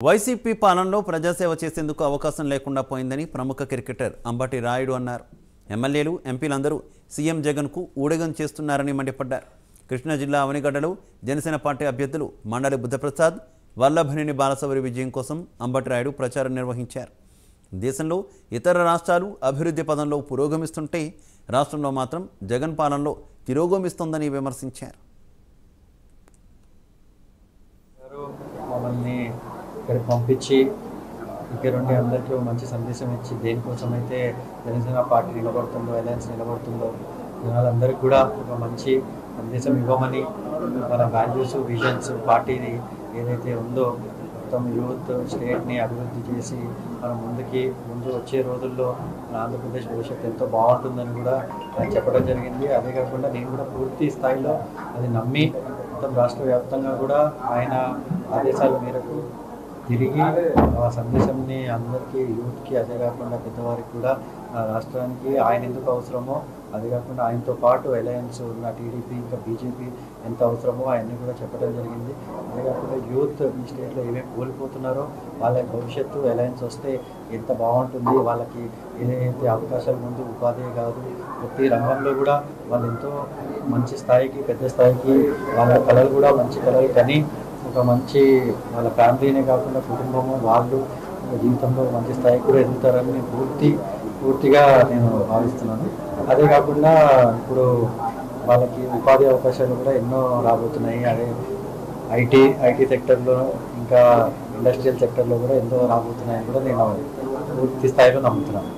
YCP పాలనలో ప్రజాసేవ చేసేందుకు అవకాశం లేకుండా పోయిందని ప్రముఖ క్రికెటర్ అంబటి రాయుడు అన్నారు. ఎమ్మెల్యేలు, ఎంపీలందరూ సీఎం జగన్కు ఊడిగం చేస్తున్నారని మండిపడ్డారు. కృష్ణా జిల్లా అవనిగడ్డలో జనసేన పార్టీ అభ్యర్థులు మండలి బుద్ధప్రసాద్, వల్లభనేని బాలశౌరి విజయం కోసం అంబటి రాయుడు ప్రచారం నిర్వహించారు. దేశంలో ఇతర రాష్ట్రాలు అభివృద్ధి పదంలో పురోగమిస్తుంటే రాష్ట్రంలో మాత్రం జగన్ పాలనలో తిరోగమిస్తోందని విమర్శించారు. మమ్మల్ని ఇక్కడ పంపించి ఇక్కడ నుండి అందరికీ మంచి సందేశం ఇచ్చి దేనికోసం అయితే జనసేన పార్టీ నిలబడుతుందో, అలయన్స్ నిలబడుతుందో జనాలందరికీ కూడా ఒక మంచి సందేశం ఇవ్వమని మన వాల్యూస్, విజన్స్ పార్టీని ఏదైతే ఉందో మొత్తం యూత్ స్టేట్ని అభివృద్ధి చేసి మనం ముందు వచ్చే రోజుల్లో మన ఆంధ్రప్రదేశ్ భవిష్యత్తు ఎంతో బాగుంటుందని కూడా చెప్పడం జరిగింది. అదే కాకుండా నేను కూడా పూర్తి స్థాయిలో అది నమ్మి మొత్తం రాష్ట్ర వ్యాప్తంగా కూడా ఆయన ఆదేశాల మేరకు తిరిగి ఆ సందేశంని అందరికీ, యూత్కి, అదే కాకుండా పెద్దవారికి కూడా రాష్ట్రానికి ఆయన ఎందుకు అవసరమో, అదే కాకుండా ఆయనతో పాటు అలయన్స్ ఉన్న టీడీపీ ఇంకా బీజేపీ ఎంత అవసరమో అవన్నీ కూడా చెప్పడం జరిగింది. అదే కాకుండా యూత్ ఈ స్టేట్లో ఏమేమి కోల్పోతున్నారో వాళ్ళ భవిష్యత్తు అలయన్స్ వస్తే ఎంత బాగుంటుంది, వాళ్ళకి ఏదైతే అవకాశాలు ముందు ఉపాధి కాదు ప్రతి రంగంలో కూడా వాళ్ళు ఎంతో మంచి స్థాయికి, పెద్ద స్థాయికి వాళ్ళ కళలు కూడా మంచి కళలు కానీ ఒక మంచి వాళ్ళ ఫ్యామిలీనే కాకుండా కుటుంబము వాళ్ళు జీవితంలో మంచి స్థాయికి కూడా ఎదుగుతారని పూర్తిగా నేను భావిస్తున్నాను. అదే కాకుండా ఇప్పుడు వాళ్ళకి ఉపాధి అవకాశాలు కూడా ఎన్నో రాబోతున్నాయి. అదే ఐటీ సెక్టర్లో ఇంకా ఇండస్ట్రియల్ సెక్టర్లో కూడా ఎన్నో రాబోతున్నాయని కూడా నేను పూర్తి స్థాయిలో నమ్ముతున్నాను.